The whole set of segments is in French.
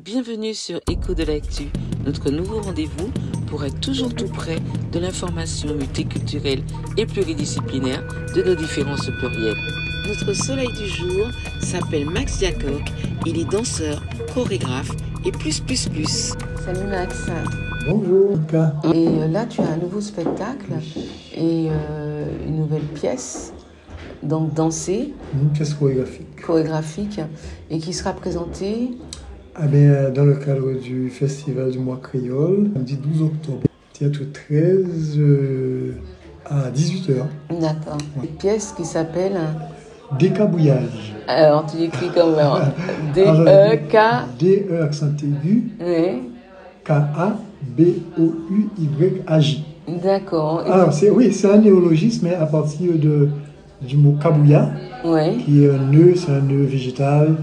Bienvenue sur Écho de l'actu, notre nouveau rendez-vous pour être toujours tout près de l'information multiculturelle et pluridisciplinaire de nos différences plurielles. Notre soleil du jour s'appelle Max Jacob, il est danseur, chorégraphe et plus. Salut Max. Bonjour. Et là tu as un nouveau spectacle et une nouvelle pièce, donc danser. Une pièce chorégraphique. Et qui sera présentée dans le cadre du Festival du mois créole, samedi 12 octobre. Théâtre 13 à 18h. D'accord. Ouais. Une pièce qui s'appelle Décabouillage. Alors tu écris comment? D-E-K. D-E accent aigu. Oui. K-A-B-O-U-Y-A-J. D'accord. Alors c'est un néologisme, mais à partir du mot kabouya, qui est un nœud, c'est un nœud végétal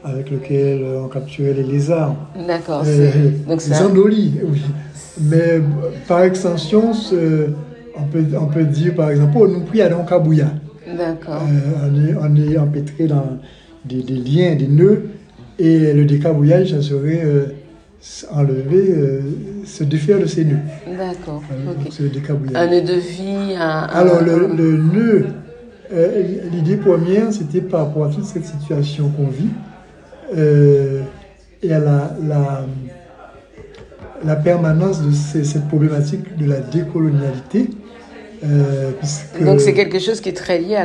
avec lequel on capturait les lézards. D'accord. Donc les andolis, oui. Mais par extension, on peut dire par exemple, nous prions kabouya. D'accord. On est empêtré dans des liens, des nœuds, et le décabouillage, ça serait enlever, se défaire de ces nœuds. D'accord. Donc c'est le décabouillage. Un nœud de vie. Alors le nœud, l'idée première, c'était par rapport à toute cette situation qu'on vit et à la permanence de cette problématique de la décolonialité. Donc c'est quelque chose qui est très lié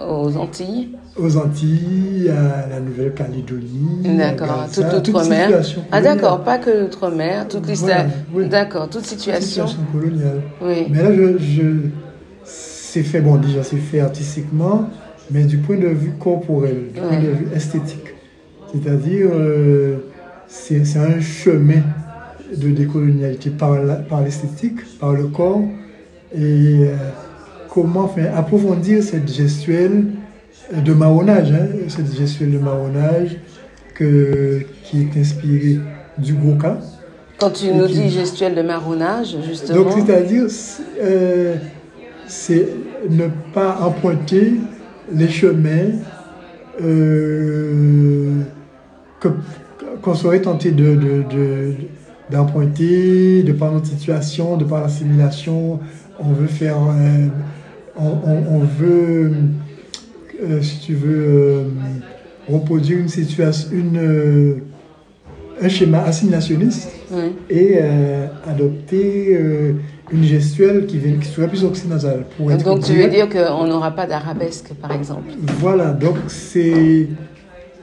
aux Antilles. Aux Antilles, à la Nouvelle-Calédonie. D'accord, toute l'outre-mer. Ah d'accord, pas que l'outre-mer, toute l'histoire. Voilà, oui. D'accord, toute situation. Toute situation coloniale. Oui. Mais là, c'est fait, déjà c'est fait artistiquement, mais du point de vue corporel, du point de vue esthétique. C'est-à-dire, c'est un chemin de décolonialité par l'esthétique, par le corps, et comment approfondir cette gestuelle de marronnage, cette gestuelle de marronnage qui est inspirée du Goka. Quand tu nous dis gestuelle de marronnage, justement... Donc, c'est-à-dire, c'est ne pas emprunter les chemins qu'on serait tenté d'emprunter, de par notre situation, de par l'assimilation. On veut faire... on veut... si tu veux, reproduire une situation, un schéma assimilationniste et adopter une gestuelle qui serait plus occidentale. Donc tu veux dire qu'on n'aura pas d'arabesque, par exemple? Voilà, donc c'est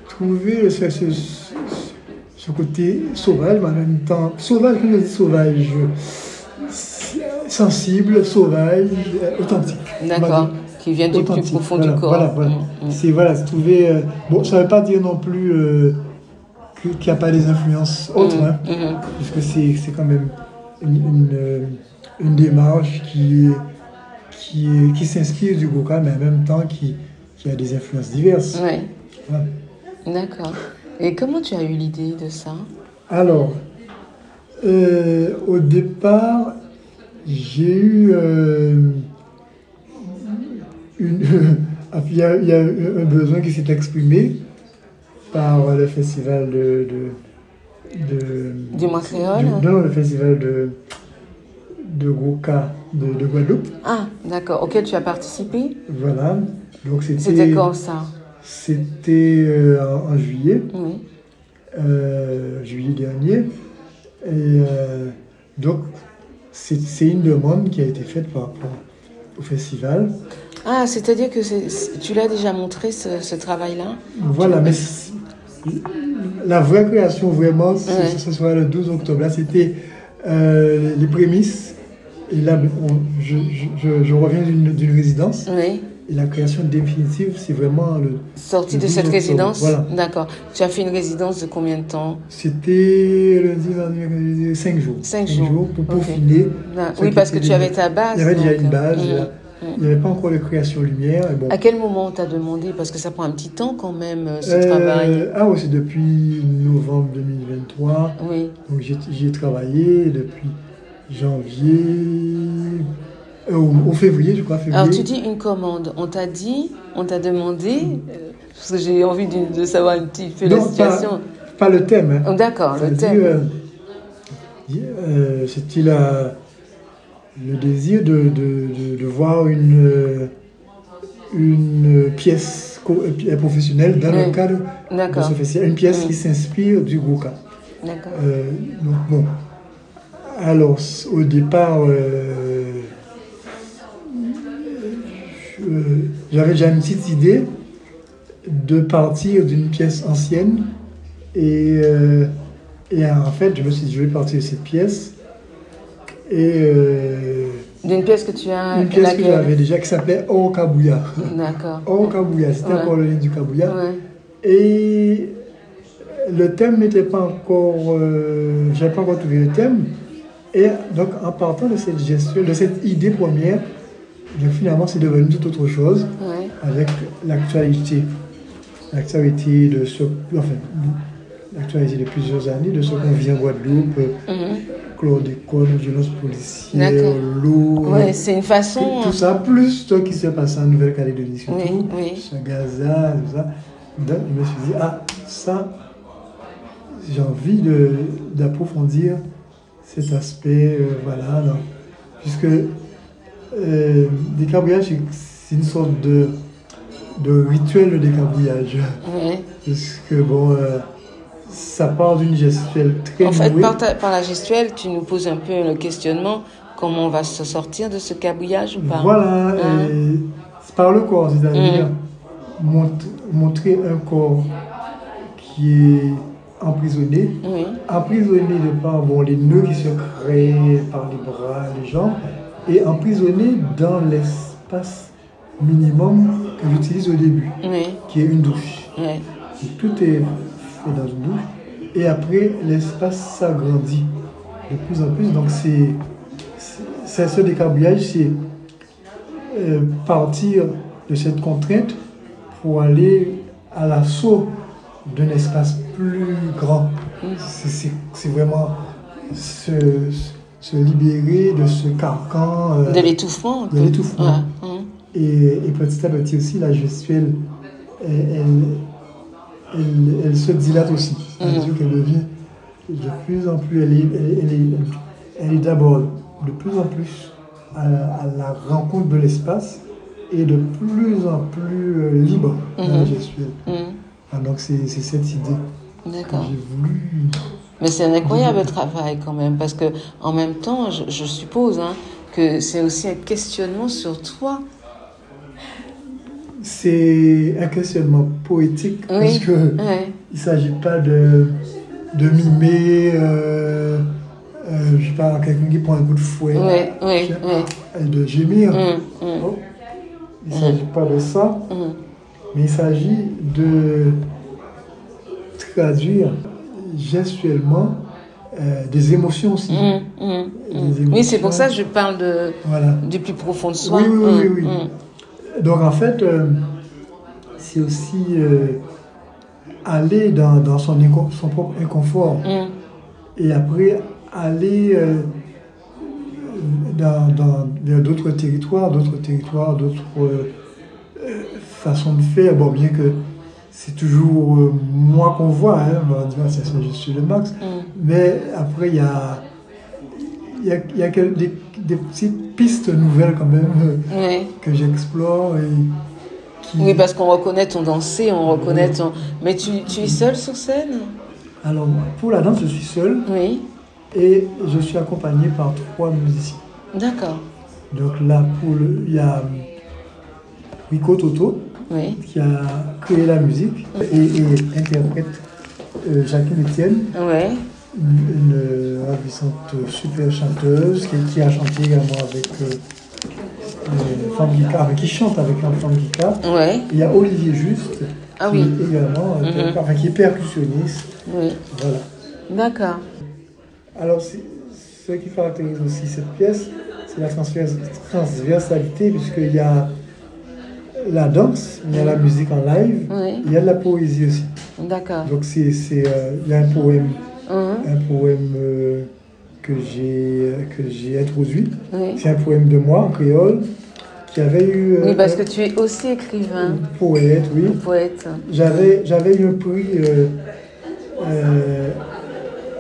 trouver ce côté sauvage, mais en même temps, sauvage, quand je dis sauvage, sensible, sauvage, authentique. D'accord. Qui vient du plus profond du corps. C'est trouver. Ça ne veut pas dire non plus qu'il n'y a pas des influences autres, puisque c'est quand même une démarche qui s'inspire du Goka, mais en même temps qui a des influences diverses. Oui. Voilà. D'accord. Et comment tu as eu l'idée de ça? Alors, au départ, j'ai eu. Il y a un besoin qui s'est exprimé par le festival du mois créole. Non, le festival de Goka de Guadeloupe. Ah, d'accord. Auquel tu as participé. Voilà. Donc c'était quand ça? C'était en juillet. Oui. Juillet dernier. Et donc c'est une demande qui a été faite par rapport au festival. Ah, c'est-à-dire que tu l'as déjà montré, ce travail-là? Voilà, mais la vraie création, vraiment, ce sera le 12 octobre. Là, c'était les prémices. Et là, je reviens d'une résidence. Oui. Et la création définitive, c'est vraiment sortie de cette résidence? Voilà. D'accord. Tu as fait une résidence de combien de temps? C'était lundi, 5 jours. 5 jours pour peaufiner. Oui, parce que tu avais ta base. Il y avait déjà une base. Il n'y avait pas encore de création lumière. Et bon. À quel moment on t'a demandé? Parce que ça prend un petit temps quand même, ce travail. Ah oui, c'est depuis novembre 2023. Oui. Donc j'y ai travaillé depuis janvier, au février, je crois. Février. Alors tu dis une commande. On t'a demandé, parce que j'ai envie de savoir un petit peu la situation. pas le thème. Hein. D'accord, le thème. C'était le désir de voir une pièce professionnelle dans le cadre de ce festival. Une pièce qui s'inspire du Gouka. D'accord. Donc bon. Alors, au départ, j'avais déjà une petite idée de partir d'une pièce ancienne et en fait, je me suis dit, je vais partir de cette pièce et d'une pièce que tu as... Une pièce que j'avais déjà qui s'appelait Or Kabouya. D'accord. Or Kabouya, c'était encore le livre du Kabouya. Ouais. Et le thème n'était pas encore... je n'avais pas encore trouvé le thème. Et donc, en partant de cette gestuelle, de cette idée première, finalement, c'est devenu tout autre chose avec l'actualité. L'actualité de ce... Enfin, l'actualité de plusieurs années, de ce qu'on vit en Guadeloupe, chlordécone, violence policière, l'eau... Oui, c'est une façon... Tout ça, plus ce qui s'est passé en Nouvelle-Calédonie, surtout, sur Gaza, tout ça. Donc, je me suis dit, ça, j'ai envie d'approfondir cet aspect, voilà. Donc, puisque décabouillage, c'est une sorte de rituel de décabouillage. Oui. Parce que, bon... ça part d'une gestuelle très nouée. En fait, par la gestuelle, tu nous poses un peu le questionnement, comment on va se sortir de ce cabouillage ou pas? Voilà, c'est par le corps, c'est-à-dire montrer un corps qui est emprisonné, emprisonné de par les nœuds qui se créent par les bras, les jambes, et emprisonné dans l'espace minimum que j'utilise au début, qui est une douche. Tout est dans une douche, et après l'espace s'agrandit de plus en plus. Donc c'est ce décabouillage, c'est partir de cette contrainte pour aller à l'assaut d'un espace plus grand. C'est vraiment se libérer de ce carcan de l'étouffement. Et petit à petit aussi la gestuelle elle se dilate aussi. C'est-à-dire qu'elle devient de plus en plus, elle est d'abord de plus en plus à la rencontre de l'espace et de plus en plus libre dans la gestuelle. Donc c'est cette idée que j'ai voulu... Mais c'est un incroyable travail quand même, parce que en même temps, je suppose que c'est aussi un questionnement sur toi. C'est un questionnement poétique, parce que il ne s'agit pas de mimer, je sais pas, quelqu'un qui prend un coup de fouet, et de gémir. Il ne s'agit pas de ça, mais il s'agit de traduire gestuellement des émotions aussi. Des émotions. Oui, c'est pour ça que je parle du plus profond de soi. Oui. Donc en fait, c'est aussi aller dans son propre inconfort et après aller vers d'autres territoires, d'autres façons de faire. Bon, bien que c'est toujours moi qu'on voit, on va dire je suis le max, mais après il y a des petites pistes nouvelles quand même que j'explore. Oui, parce qu'on reconnaît ton danser, on reconnaît ton... Mais tu es seul sur scène? Alors, pour la danse, je suis seul. Oui. Et je suis accompagné par 3 musiciens. D'accord. Donc là, il y a Rico Toto, qui a créé la musique et interprète Jacqueline Etienne. Une ravissante super chanteuse qui a chanté également avec Femme Guica, qui chante avec Femme Guica. Il y a Olivier Juste, qui est également qui est percussionniste. Voilà. D'accord. Alors, ce qui caractérise aussi cette pièce, c'est la transversalité, puisqu'il y a la danse, il y a la musique en live, il y a de la poésie aussi. D'accord. Donc, il y a un poème. Un poème que j'ai introduit. C'est un poème de moi en créole qui avait eu... oui, parce que tu es aussi écrivain. Poète, oui. Poète. J'avais eu un prix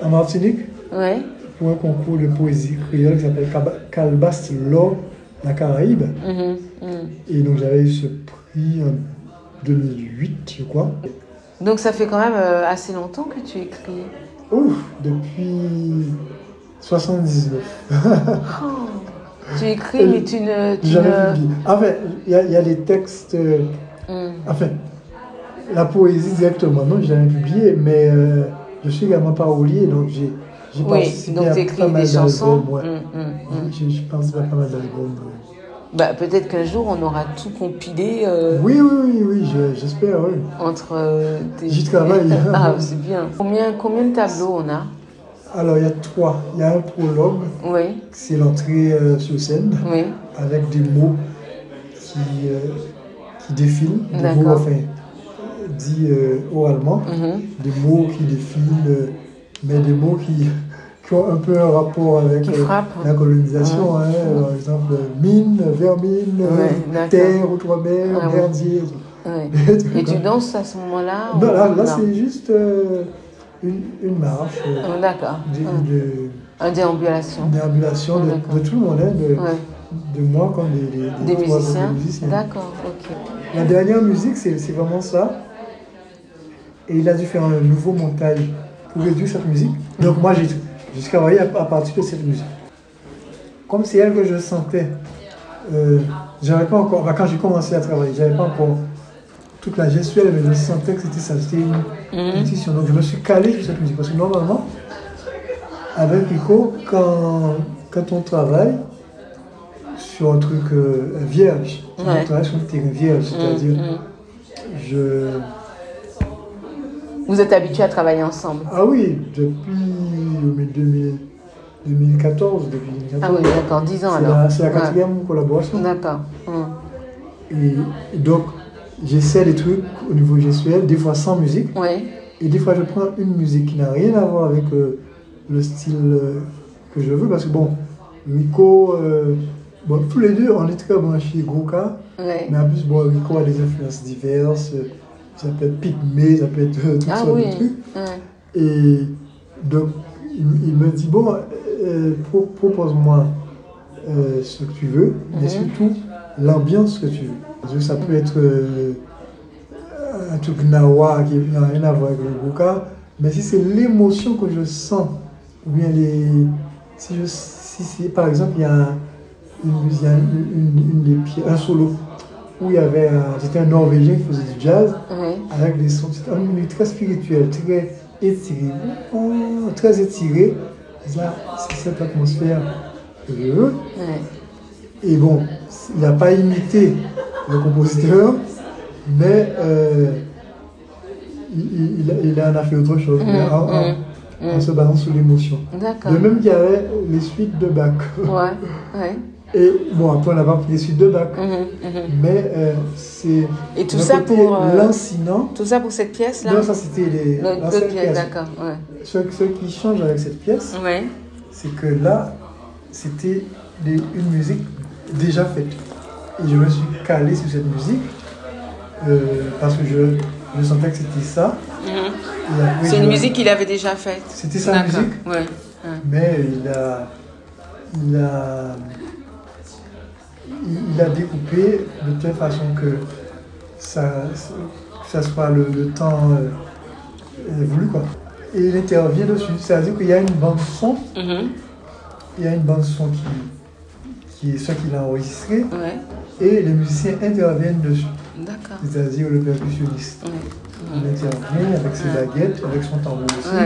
en Martinique Ouais. pour un concours de poésie créole qui s'appelle Calbas Law, la Caraïbe. Et donc j'avais eu ce prix en 2008, je crois. Donc ça fait quand même assez longtemps que tu écris. Ouf, depuis 79. Tu écris, mais tu ne... Jamais publié. Enfin, il y a des textes... Enfin, la poésie directement, non, je n'ai jamais publié, mais je suis également parolier, donc j'ai participé donc à pas mal des chansons. d'albums. Ouais. J'ai participé à pas mal d'albums. Bah, peut-être qu'un jour, on aura tout compilé. Oui, j'espère, oui. Entre tes... J'y travaille. Ah, c'est bien. Combien de tableaux on a? Alors, il y a 3. Il y a un prologue, Oui. c'est l'entrée sur scène, Oui. avec des mots qui défilent, des mots, enfin, dits oralement, des mots qui défilent, mais des mots qui ont un peu un rapport avec la colonisation. Par exemple, mine, vermine, terre, outre-mer, merdier. Et tu danses à ce moment-là? Non, là c'est juste une marche. D'accord. Une déambulation. Une déambulation de tout le monde, de moi comme des musiciens. D'accord, ok. La dernière musique, c'est vraiment ça. Et il a dû faire un nouveau montage pour réduire cette musique. Donc moi, j'ai travaillé à partir de cette musique. Comme c'est elle que je sentais, j'avais pas encore, quand j'ai commencé à travailler, j'avais pas encore toute la gestuelle, mais je sentais que c'était ça, c'était une intuition. Donc je me suis calé sur cette musique. Parce que normalement, avec Rico, quand on travaille sur un truc vierge, on travaille sur un terrain vierge, c'est-à-dire Vous êtes habitués à travailler ensemble? Ah oui, depuis 2014. Ah oui, d'accord, 10 ans alors. C'est la 4e collaboration. D'accord. Et donc, j'essaie des trucs au niveau gestuel, des fois sans musique. Oui. Et des fois, je prends une musique qui n'a rien à voir avec le style que je veux. Parce que bon, Rico, tous les deux, on est très branchés Goka. Ouais. Mais en plus, Rico a des influences diverses. Ça peut être pygmée, ça peut être toutes sortes de trucs. Et donc, il me dit, propose-moi ce que tu veux, mais surtout l'ambiance que tu veux. Parce que ça peut être un truc nawa qui n'a rien à voir avec le Goka, mais si c'est l'émotion que je sens, ou bien si par exemple, il y a un solo, où il y avait c'était un Norvégien qui faisait du jazz avec des sons, c'était un milieu très spirituel, très étiré, très étiré. Là, c'est cette atmosphère que je veux. Et bon, il n'a pas imité le compositeur, mais il en a fait autre chose, en se basant sur l'émotion. De même qu'il y avait les suites de Bach. Et bon, après on n'a pas pris les suites de Bach, mais c'est et tout ça pour lancinant. Tout ça pour cette pièce là? Non, ça c'était l'autre pièce, d'accord. Ce qui change avec cette pièce, c'est que là, c'était une musique déjà faite. Et je me suis calé sur cette musique parce que je sentais que c'était ça. C'est une musique qu'il avait déjà faite. C'était sa musique, mais il a découpé de telle façon que ça soit le temps voulu, quoi. Et il intervient dessus, c'est-à-dire qu'il y a une bande son, il y a une bande son qui est ce qu'il a enregistré, et les musiciens interviennent dessus. D'accord. C'est-à-dire le percussionniste. Il intervient avec ses baguettes, avec son tambour aussi.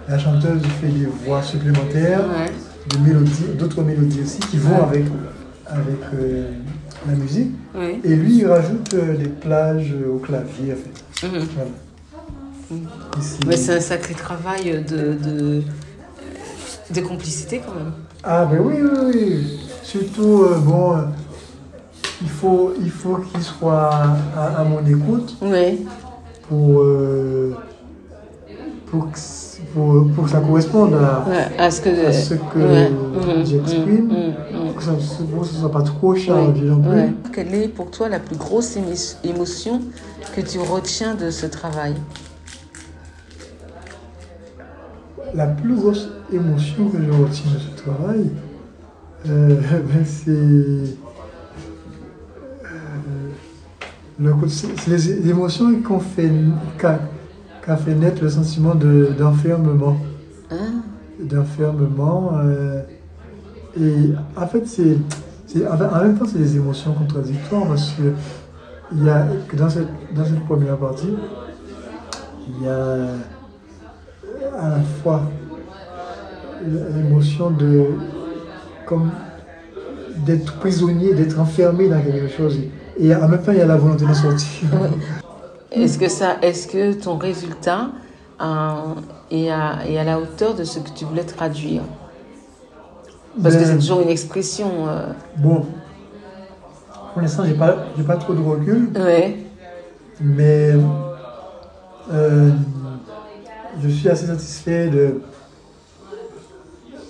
La chanteuse fait des voix supplémentaires, des mélodies, d'autres mélodies aussi qui vont avec la musique. Et lui, il rajoute des plages au clavier. En fait. Voilà. Mais c'est un sacré travail de complicité quand même. Ah ben oui. Surtout, il faut qu'il soit à mon écoute pour que ça corresponde à ce que j'exprime, pour que ce ne soit pas trop chargé non plus. Quelle est pour toi la plus grosse émotion que tu retiens de ce travail? la plus grosse émotion que je retiens de ce travail, c'est les émotions qu'a fait naître le sentiment d'enfermement. Ah. D'enfermement. Et en fait, en même temps, c'est des émotions contradictoires parce que il y a, dans cette première partie, il y a à la fois l'émotion d'être prisonnier, d'être enfermé dans quelque chose. Et en même temps, il y a la volonté de sortir. Est-ce que ton résultat est à la hauteur de ce que tu voulais traduire? Parce que c'est toujours une expression. Bon, pour l'instant, j'ai pas trop de recul. Ouais. Mais je suis assez satisfait de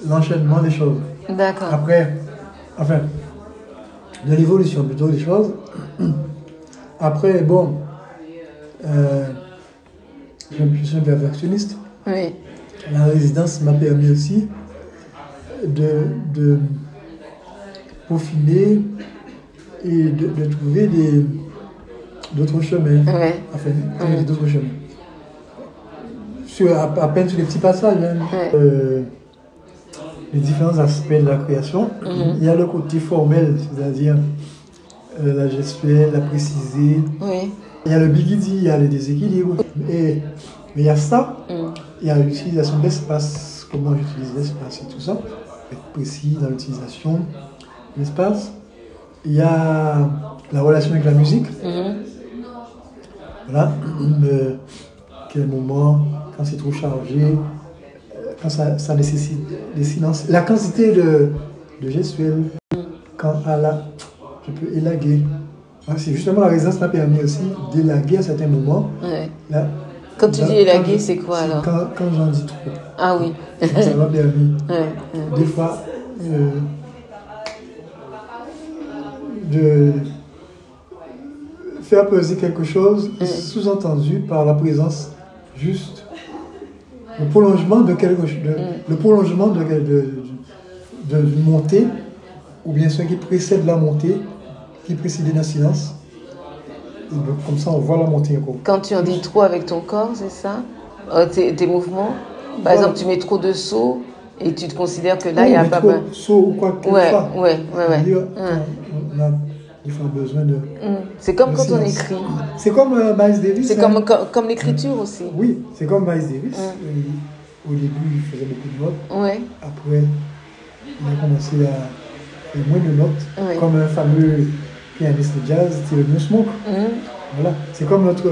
l'enchaînement des choses. D'accord. Après, enfin, de l'évolution plutôt des choses. Après, bon, je suis un perfectionniste. Oui. La résidence m'a permis aussi de peaufiner et de trouver d'autres chemins. Ouais. Enfin, d'autres chemins. À peine sur les petits passages, hein. Ouais. Les différents aspects de la création. Il y a le côté formel, c'est-à-dire la gestuelle, la préciser. Oui. Il y a le bigidi, il y a les déséquilibres. Mais il y a ça, il y a l'utilisation de l'espace, comment j'utilise l'espace et tout ça. Être précis dans l'utilisation de l'espace. Il y a la relation avec la musique. Voilà. Quel moment, quand c'est trop chargé, quand ça nécessite des silences. La quantité de gestuelle, quand je peux élaguer. C'est justement la résidence m'a permis aussi d'élaguer à certains moments. Ouais. Là, quand tu dis élaguer, c'est quoi alors? Quand j'en dis trop. Ah oui. Ça m'a permis. Des fois, de faire peser quelque chose, sous-entendu par la présence juste, le prolongement de quelque chose, le prolongement d'une montée, ou bien ce qui précède la montée, qui précède la silence. Et donc, comme ça, on voit la montée encore. Quand tu en dis trop avec ton corps, c'est ça? Tes mouvements? Par exemple, tu mets trop de sauts et tu te considères que là, il n'y a pas mal. Saut ou quoi que ce soit. Ouais. Il faut besoin de. C'est comme quand on écrit. C'est comme Miles Davis. C'est comme l'écriture aussi. Oui, c'est comme Miles Davis. Au début, il faisait beaucoup de notes. Ouais. Après, il a commencé à faire moins de notes. Ouais. Comme un fameux pianiste de jazz, Thelonious Monk. Voilà. C'est comme notre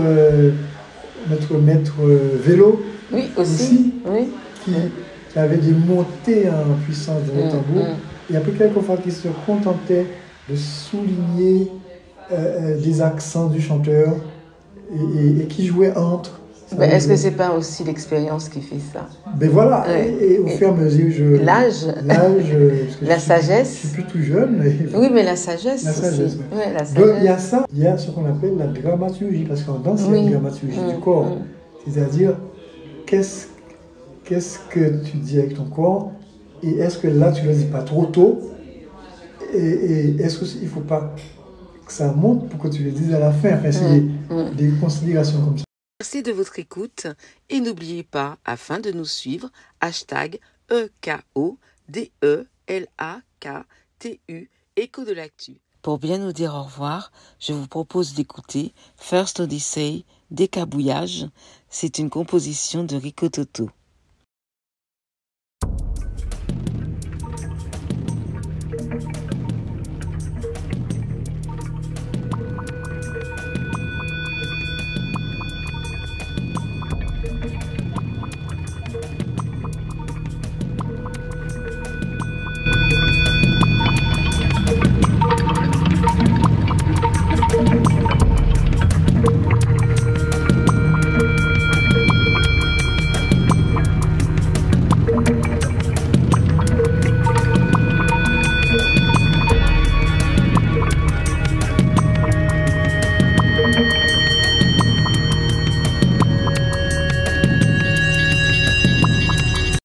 maître vélo. Oui, aussi. Oui. Qui avait des montées en puissance dans le tambour. Et après, quelquefois, qui se contentait de souligner des accents du chanteur et qui jouait entre. Est-ce que c'est pas aussi l'expérience qui fait ça? Ben voilà, et au fur et à mesure, l'âge, la sagesse. Je suis plus tout jeune. Oui, mais la sagesse. La sagesse. Oui, la sagesse. Donc il y a ça, il y a ce qu'on appelle la dramaturgie, parce qu'en danse, il y a une dramaturgie du corps. C'est-à-dire, qu'est-ce que tu dis avec ton corps, et est-ce que là tu ne le dis pas trop tôt, et est-ce qu'il ne faut pas que ça monte pour que tu le dises à la fin. Enfin, c'est des considérations comme ça. Merci de votre écoute et n'oubliez pas, afin de nous suivre, #EKODELAKTU, Écho de l'actu. Pour bien nous dire au revoir, je vous propose d'écouter First Odyssey, Décabouillage. C'est une composition de Rico Toto.